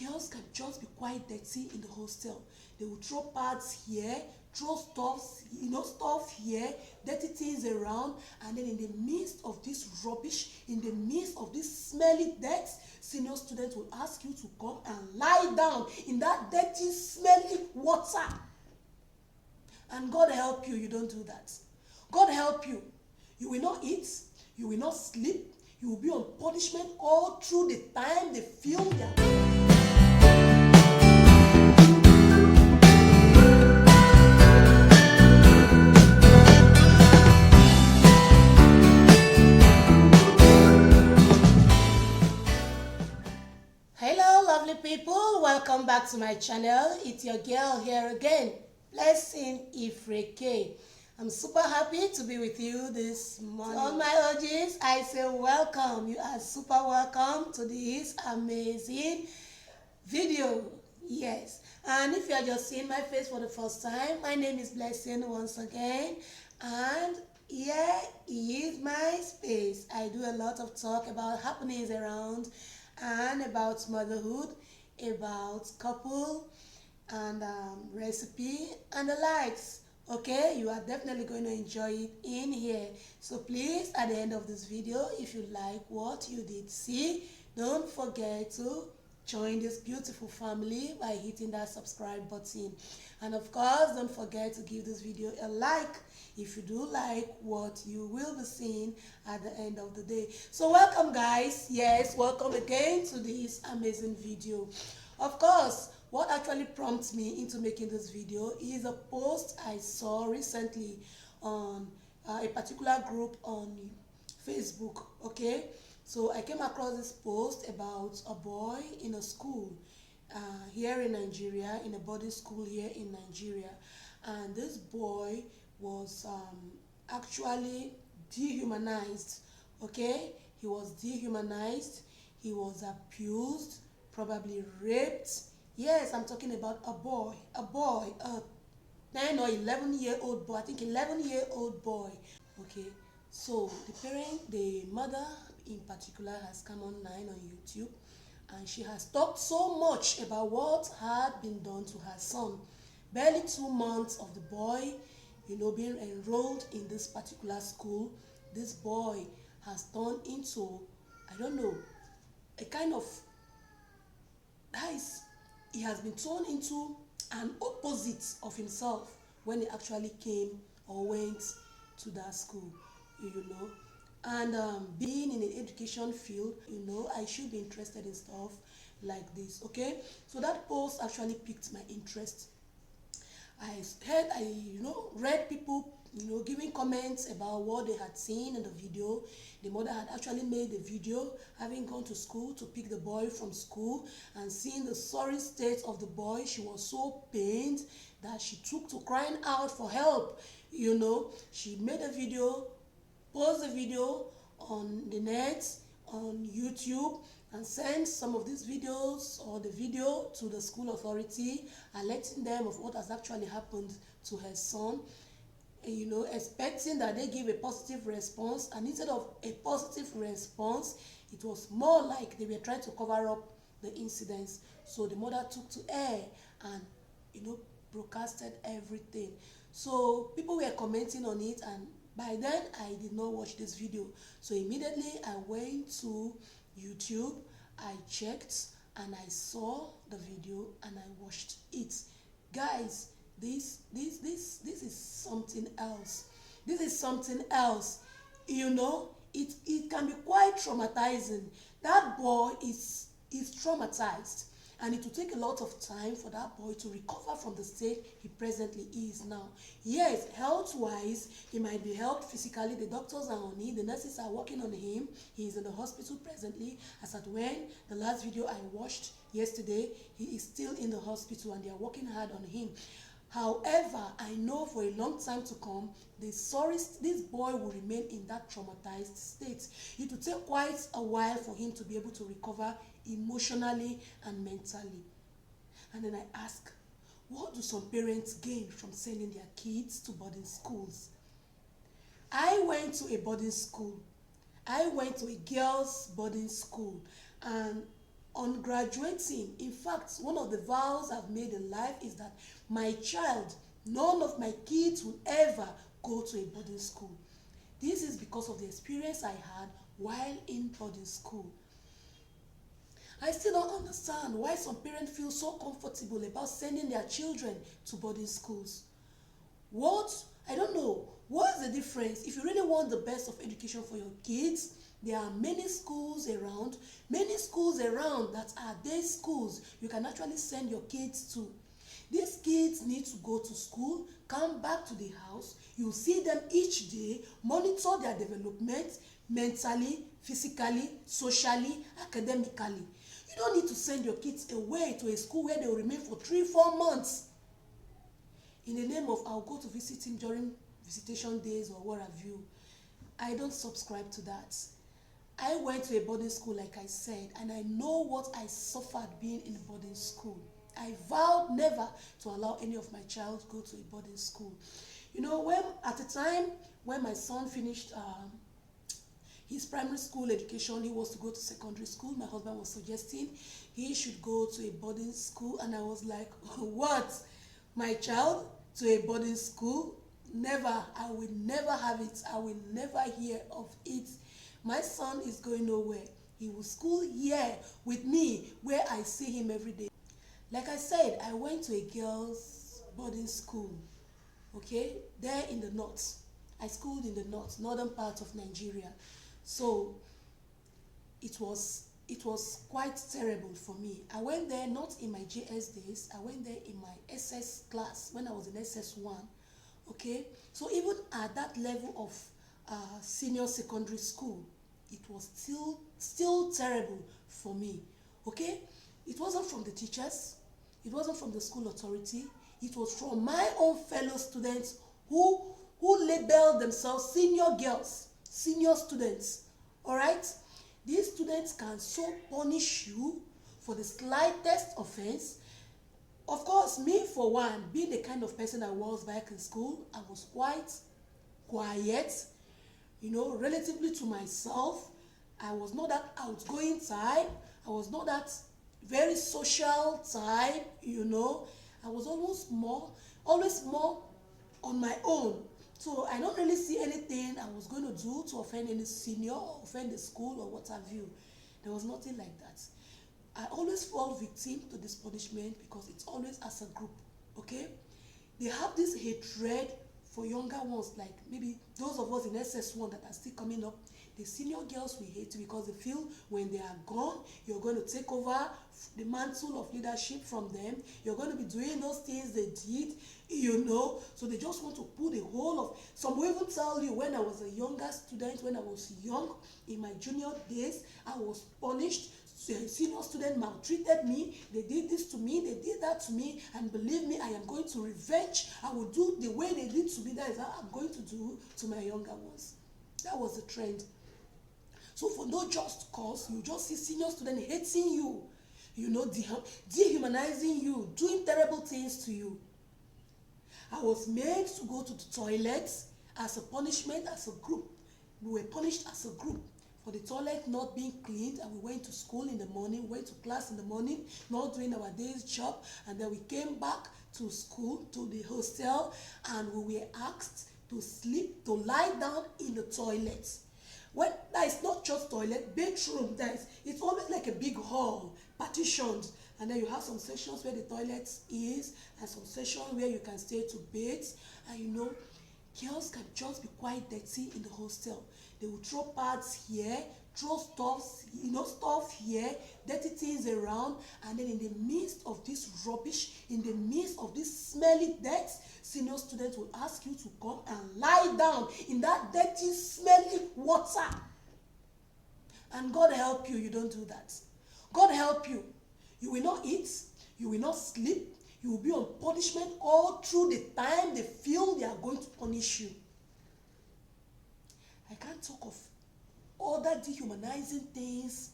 girls can just be quite dirty in the hostel. They will throw pads here, throw stuff here, dirty things around, and then in the midst of this rubbish, in the midst of this smelly dirt, senior students will ask you to come and lie down in that dirty, smelly water. And God help you, you don't do that. God help you. You will not eat, you will not sleep, you will be on punishment all through the time they film their. Hello lovely people, welcome back to my channel. It's your girl here again, Blessing Ifreke. I'm super happy to be with you this morning. To all my OGs, I say welcome. You are super welcome to this amazing video. Yes, and if you are just seeing my face for the first time, my name is Blessing once again, and here is my space. I do a lot of talk about happenings around and about motherhood, about couple and recipe and the likes. Okay, you are definitely going to enjoy it in here. So please, at the end of this video, if you like what you did see, don't forget to join this beautiful family by hitting that subscribe button. And of course, don't forget to give this video a like if you do like what you will be seeing at the end of the day. So welcome guys. Yes, welcome again to this amazing video. Of course, what actually prompted me into making this video is a post I saw recently on a particular group on Facebook. Okay, so I came across this post about a boy in a school here in Nigeria, in a boarding school here in Nigeria, and this boy was actually dehumanized. Okay, he was dehumanized, he was abused, probably raped. Yes, I'm talking about a 9 or 11-year-old boy, I think 11-year-old boy. Okay, so the mother in particular has come online on YouTube, and she has talked so much about what had been done to her son. Barely 2 months of the boy, being enrolled in this particular school, this boy has turned into, I don't know, a kind of, he has been turned into an opposite of himself when he actually came or went to that school, And being in an education field, I should be interested in stuff like this, okay? So that post actually piqued my interest. I read people, giving comments about what they had seen in the video. The mother had actually made a video, having gone to school to pick the boy from school and seeing the sorry state of the boy. She was so pained that she took to crying out for help. She made a video, posted the video on the net, on YouTube, and sent some of these videos or the video to the school authority, alerting them of what has actually happened to her son, expecting that they give a positive response. And instead of a positive response, it was more like they were trying to cover up the incidents. So the mother took to air and broadcasted everything. So people were commenting on it, and by then I did not watch this video. So immediately I went to YouTube, I checked, and I saw the video and I watched it. Guys, this is something else. This is something else. It can be quite traumatizing. That boy is traumatized, and it will take a lot of time for that boy to recover from the state he presently is now. Yes, health-wise, he might be helped physically. The doctors are on it. The nurses are working on him. He is in the hospital presently. As at when the last video I watched yesterday, he is still in the hospital and they are working hard on him. However, I know for a long time to come, this boy will remain in that traumatized state. It will take quite a while for him to be able to recover emotionally and mentally. And then I ask, what do some parents gain from sending their kids to boarding schools? I went to a boarding school. I went to a girls' boarding school, and On graduating, in fact, one of the vows I've made in life is that my child, none of my kids will ever go to a boarding school. This is because of the experience I had while in boarding school. I still don't understand why some parents feel so comfortable about sending their children to boarding schools. What? I don't know. What is the difference? If you really want the best of education for your kids, there are many schools around that are day schools you can actually send your kids to. These kids need to go to school, come back to the house, you see them each day, monitor their development mentally, physically, socially, academically. You don't need to send your kids away to a school where they will remain for 3-4 months in the name of I'll go to visit him during visitation days or what have you. I don't subscribe to that. I went to a boarding school, like I said, and I know what I suffered being in a boarding school. I vowed never to allow any of my child to go to a boarding school. You know, when at the time when my son finished his primary school education, he was to go to secondary school. My husband was suggesting he should go to a boarding school, and I was like, what? My child to a boarding school? Never. I will never have it. I will never hear of it. My son is going nowhere. He will school here with me where I see him every day. Like I said, I went to a girls' boarding school, okay, there in the north. I schooled in the northern part of Nigeria. So it was quite terrible for me. I went there not in my JS days. I went there in my SS class when I was in SS1, okay. So even at that level of senior secondary school, it was still terrible for me, okay. It wasn't from the teachers, it wasn't from the school authority, it was from my own fellow students who labeled themselves senior girls, senior students. All right, these students can so punish you for the slightest offense. Of course, me for one, being the kind of person I was back in school, I was quite quiet, you know, relatively to myself. I was not that outgoing type. I was not that very social type, you know. I was always more on my own. So I don't really see anything I was going to do to offend any senior or offend the school or what have you. There was nothing like that. I always fall victim to this punishment because it's always as a group, okay? They have this hatred for younger ones, like maybe those of us in SS1 that are still coming up. The senior girls we hate because they feel when they are gone, you're going to take over the mantle of leadership from them. You're going to be doing those things they did, you know. So they just want to put the whole of... Some will even tell you when I was a younger student, when I was young, in my junior days, I was punished. A senior student maltreated me, they did this to me, they did that to me, and believe me, I am going to revenge. I will do the way they did to me. That is how I'm going to do to my younger ones. That was the trend. So for no just cause, you just see senior student hating you, you know, dehumanizing you, doing terrible things to you. I was made to go to the toilet as a punishment, as a group. We were punished as a group for the toilet not being cleaned, and we went to school in the morning, went to class in the morning, not doing our day's job, and then we came back to school, to the hostel, and we were asked to sleep, to lie down in the toilet. When that is not just toilet, bedroom, it's always like a big hall, partitioned, and then you have some sections where the toilet is, and some sections where you can stay to bathe, and you know, girls can just be quite dirty in the hostel. They will throw pads here, throw stuff here, dirty things around, and then in the midst of this rubbish, in the midst of this smelly dirt, senior students will ask you to come and lie down in that dirty, smelly water. And God help you, you don't do that. God help you. You will not eat, you will not sleep, you will be on punishment all through the time they feel they are going to punish you. I can't talk of other dehumanizing things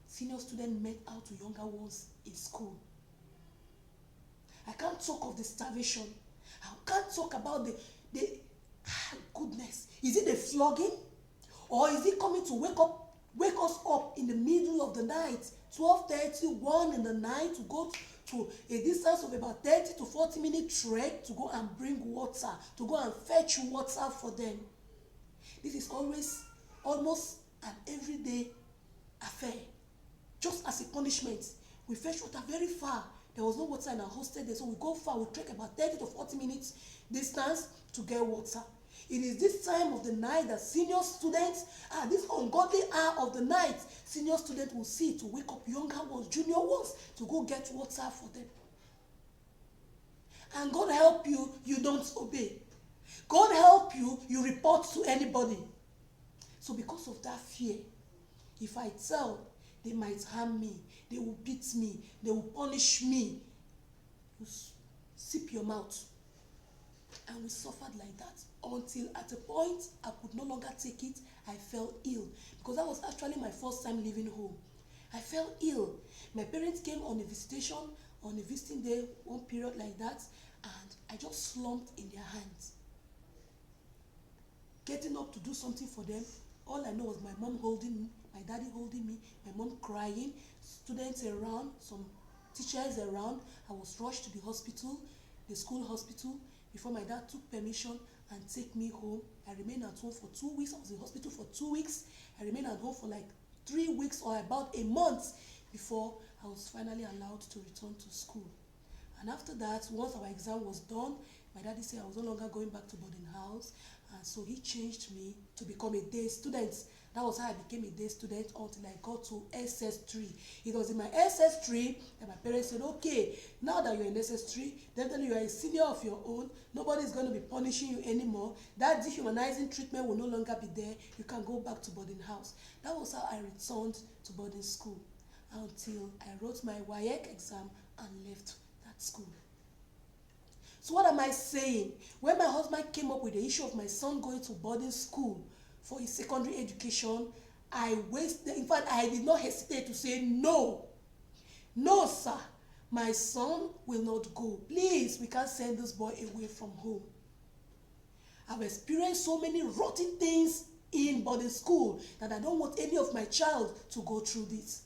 senior students met out to younger ones in school. I can't talk of the starvation. I can't talk about the goodness. Is it the flogging? Or is it coming to wake up wake us up in the middle of the night, 12:30, 1 in the night, to go to a distance of about 30 to 40-minute trek to go and bring water, to go and fetch water for them. This is almost an everyday affair. Just as a punishment, we fetch water very far. There was no water in our hostel there, so we go far. We trek about 30 to 40 minutes distance to get water. It is this time of the night that senior students, at this ungodly hour of the night, senior students will see to wake up younger ones, junior ones, to go get water for them. And God help you, you don't obey. God help you, you report to anybody. So because of that fear, if I tell, they might harm me, they will beat me, they will punish me, you sip your mouth. And we suffered like that until at a point I could no longer take it. I fell ill, because that was actually my first time leaving home. I fell ill. My parents came on a visiting day, one period like that, and I just slumped in their hands. Getting up to do something for them, all I know was my mom holding me, my daddy holding me, my mom crying, students around, some teachers around. I was rushed to the hospital, the school hospital, before my dad took permission and take me home. I remained at home for 2 weeks. I was in hospital for 2 weeks. I remained at home for like 3 weeks or about a month before I was finally allowed to return to school. And after that, once our exam was done, my daddy said I was no longer going back to boarding house, and so he changed me to become a day student. That was how I became a day student until I got to SS3. It was in my SS3 that my parents said, okay, now that you're in SS3, definitely you're a senior of your own, nobody's going to be punishing you anymore. That dehumanizing treatment will no longer be there. You can go back to boarding house. That was how I returned to boarding school until I wrote my WAEC exam and left that school. So what am I saying? When my husband came up with the issue of my son going to boarding school for his secondary education, in fact, I did not hesitate to say no. No, sir, my son will not go. Please, we can't send this boy away from home. I've experienced so many rotten things in boarding school that I don't want any of my child to go through this.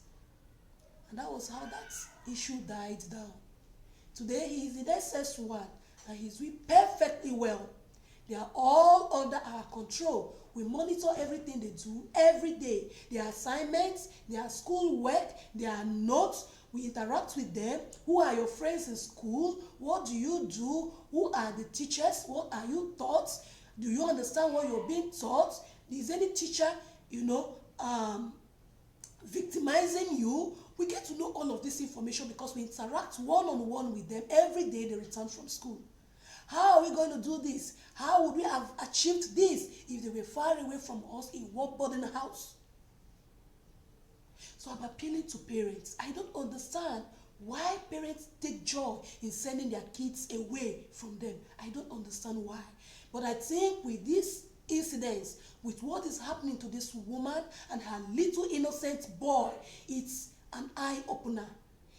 And that was how that issue died down. Today, he is in SS1 and he's doing perfectly well. They are all under our control. We monitor everything they do every day. Their assignments, their school work, their notes. We interact with them. Who are your friends in school? What do you do? Who are the teachers? What are you taught? Do you understand what you're being taught? Is any teacher, victimizing you? We get to know all of this information because we interact one-on-one with them every day they return from school. How are we going to do this? How would we have achieved this if they were far away from us in one boarding house? So I'm appealing to parents. I don't understand why parents take joy in sending their kids away from them. I don't understand why. But I think with this incidents, with what is happening to this woman and her little innocent boy, it's an eye-opener.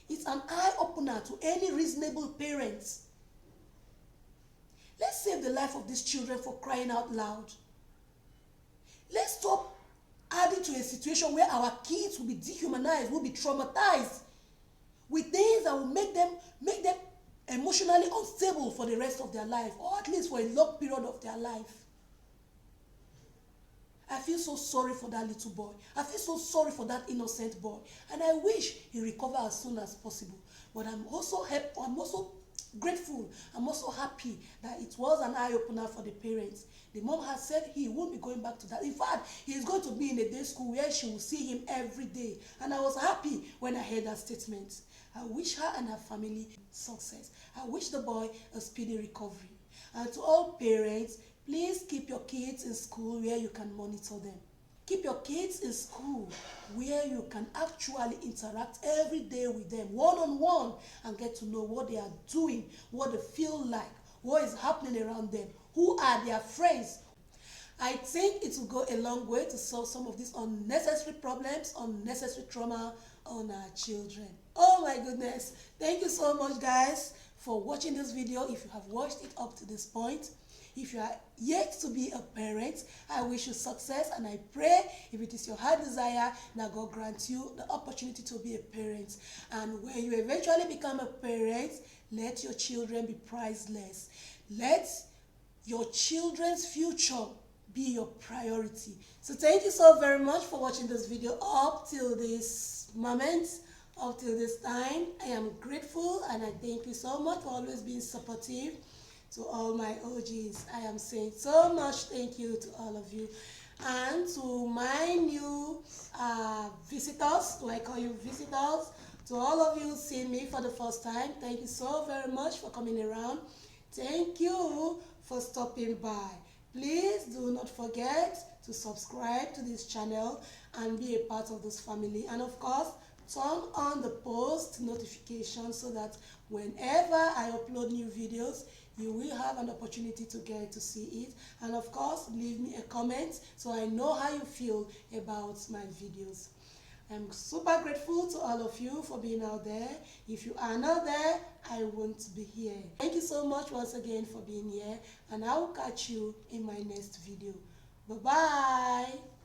It's an eye-opener to any reasonable parents. Let's save the life of these children, for crying out loud. Let's stop adding to a situation where our kids will be dehumanized, will be traumatized with things that will make them emotionally unstable for the rest of their life, or at least for a long period of their life. I feel so sorry for that little boy. I feel so sorry for that innocent boy. And I wish he recover as soon as possible. But I'm also grateful. I'm also happy that it was an eye-opener for the parents. The mom has said he won't be going back to that. In fact, he's going to be in a day school where she will see him every day. And I was happy when I heard that statement. I wish her and her family success. I wish the boy a speedy recovery. And to all parents, please keep your kids in school where you can monitor them. Keep your kids in school where you can actually interact every day with them, one-on-one, and get to know what they are doing, what they feel like, what is happening around them, who are their friends. I think it will go a long way to solve some of these unnecessary problems, unnecessary trauma on our children. Oh my goodness. Thank you so much, guys, for watching this video. If you have watched it up to this point, If you are yet to be a parent, I wish you success, and I pray, if it is your heart desire, that God grants you the opportunity to be a parent. And when you eventually become a parent, let your children be priceless. Let your children's future be your priority. So thank you so very much for watching this video up till this moment, up till this time. I am grateful, and I thank you so much for always being supportive. To all my OGs, I am saying so much thank you to all of you. And to my new visitors, do I call you visitors? To all of you seeing me for the first time, thank you so very much for coming around. Thank you for stopping by. Please do not forget to subscribe to this channel and be a part of this family. And of course, turn on the post notification so that whenever I upload new videos, you will have an opportunity to get to see it. And of course, leave me a comment so I know how you feel about my videos. I'm super grateful to all of you for being out there. If you are not there, I won't be here. Thank you so much once again for being here, and I will catch you in my next video. Bye-bye.